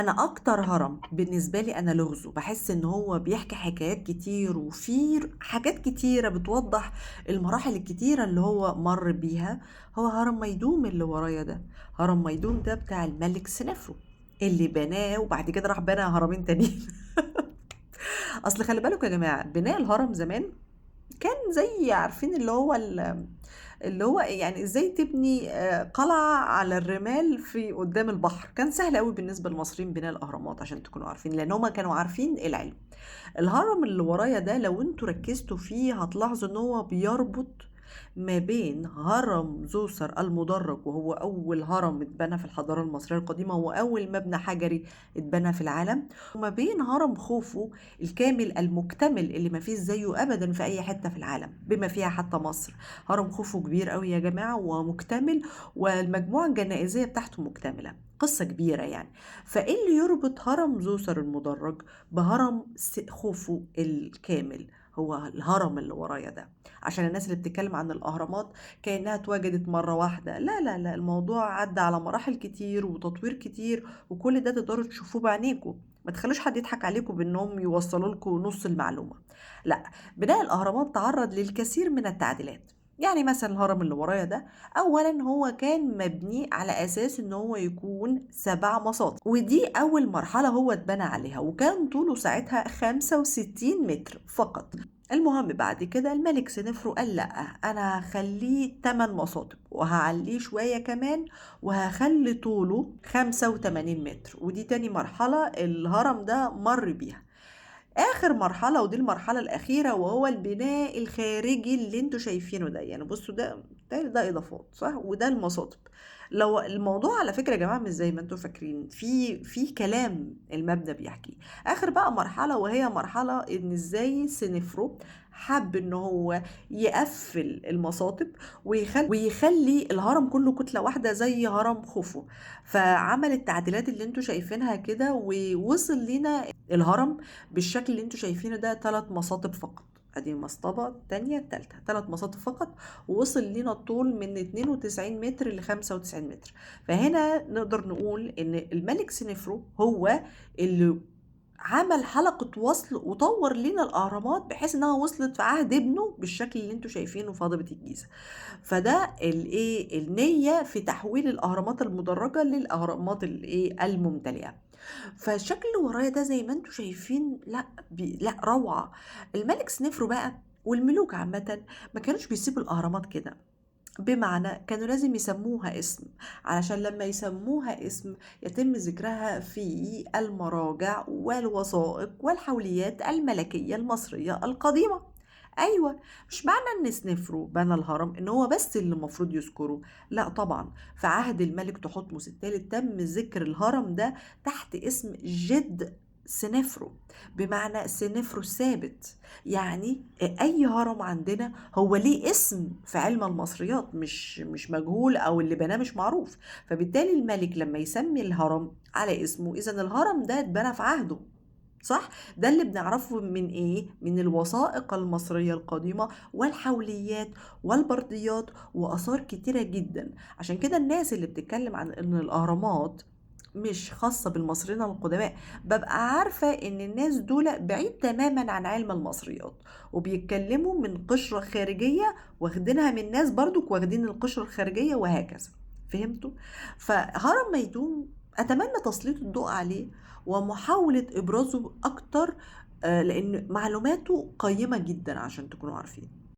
أنا أكتر هرم بالنسبة لي أنا لغزه، باحس إن هو بيحكي حكايات كتير وفيه حاجات كتيرة بتوضّح المراحل الكتيرة اللي هو مَر بيها، هو هرم ميدوم اللي ورايا ده. هرم ميدوم ده بتاع الملك سنفرو اللي بناه وبعد كده راح بنى هرمين تانيين. أصل خلّي بالكم يا جماعة، بناء الهرم زمان كان زي عارفين اللي هو يعني إزاي تبني قلعة على الرمال قدّام البحر، كان سهل أوي بالنسبة للمصريين بناء الأهرامات عشان تكونوا عارفين، لإن هُم كانوا عارفين العلم. الهرم اللي ورايا ده لو أنتم ركّزتوا فيه هتلاحظوا إن هو بيربط ما بين هرم زوسر المُدرّج وهو أول هرم اتبنى في الحضارة المصرية القديمة وأول مبنى حجري اتبنى في العالم، وما بين هرم خوفو الكامل المُكتمل اللي ما فيش زيه أبدًا في أي حتة في العالم، بما فيها حتى مصر. هرم خوفو كبير أوي يا جماعة ومُكتمل والمجموعة الجنائزية بتاعته مُكتملة، قصة كبيرة يعني. فإيه اللي يربط هرم زوسر المُدرّج بهرم خوفو الكامل؟ هو الهرم اللي ورايا ده، عشان الناس اللي بتتكلم عن الأهرامات كأنها اتوجدت مرة واحدة، لا، لا، لا، الموضوع عدّى على مراحل كتير وتطوير كتير، وكل ده تقدروا تشوفوه بعينيكم، ما تخلّوش حد يضحك عليكم بإنهم يوصّلوا لكم نُص المعلومة، لأ، بناء الأهرامات تعرّض للكثير من التعديلات. يعني مثلًا الهرم اللي ورايا ده، أولًا هو كان مبني على أساس إن هو يكون 7 مصاطب، ودي أول مرحلة هو اتبنى عليها، وكان طوله ساعتها 65 متر فقط. المهم بعد كده الملك سنفرو قال لأ، أنا هاخلّيه 8 مصاطب، وهاعلّيه شوية كمان، وهاخلّي طوله 85 متر، ودي تاني مرحلة الهرم ده مَر بيها. آخر مرحلة ودي المرحلة الأخيرة وهو البناء الخارجي اللي أنتم شايفينه ده، يعني بُصّوا ده بيتهيأ لي ده إضافات صح؟ وده المصاطب. لو الموضوع على فكرة يا جماعة مش زي ما أنتم فاكرين، في كلام المبنى بيحكيه. آخر بقى مرحلة وهي مرحلة إن إزاي سينفرو حَب إن هو يقفّل المصاطب ويخلّي الهرم كلّه كتلة واحدة زي هرم خوفو، فعمل التعديلات اللي أنتم شايفينها كده ووصل لينا الهرم بالشكل اللي أنتم شايفينه ده 3 مصاطب فقط، أدي المصطبة التانية، التالتة، 3 مصاطب فقط، ووصل لينا الطول من 92 متر ل95 متر. فهنا نقدر نقول إن الملك سنفرو هو اللي عمل حلقة وصل وطوّر لينا الأهرامات بحيث إنها وصلت في عهد ابنه بالشكل اللي أنتم شايفينه في هضبة الجيزة. فده النية في تحويل الأهرامات المدرجة للأهرامات الممتلئة. فالشكل اللي ورايا ده زي ما أنتم شايفين لأ روعة. الملك سنفرو بقى والملوك عامةً ما كانوش بيسيبوا الأهرامات كده، بمعنى كانوا لازم يسموها اسم، علشان لمّا يسموها اسم يتم ذكرها في المراجع والوثائق والحوليات الملكية المصرية القديمة. أيوه، مش معنى إن سنفرو بنى الهرم إن هو بس اللي المفروض يذكره، لأ طبعًا، في عهد الملك تحتمس التالت تم ذكر الهرم ده تحت اسم جد سنفرو، بمعنى سنفرو الثابت، يعني أي هرم عندنا هو ليه اسم في علم المصريات مش مجهول أو اللي بناه مش معروف، فبالتالي الملك لمّا يسمي الهرم على اسمه إذًا الهرم ده اتبنى في عهده. صح؟ ده اللي بنعرفه من إيه؟ من الوثائق المصرية القديمة والحوليات والبرديات وآثار كتيرة جدًا، عشان كده الناس اللي بتتكلم عن إن الأهرامات مش خاصة بالمصريين القدماء، بابقى عارفة إن الناس دُولَ بعيد تمامًا عن علم المصريات، وبيتكلموا من قشرة خارجية واخدينها من ناس برضُك واخدين القشرة الخارجية وهكذا، فهمتوا؟ فهرم ميدوم أتمنى تسليط الضوء عليه ومحاولة إبرازه أكتر لإن معلوماته قيّمة جدًا عشان تكونوا عارفين.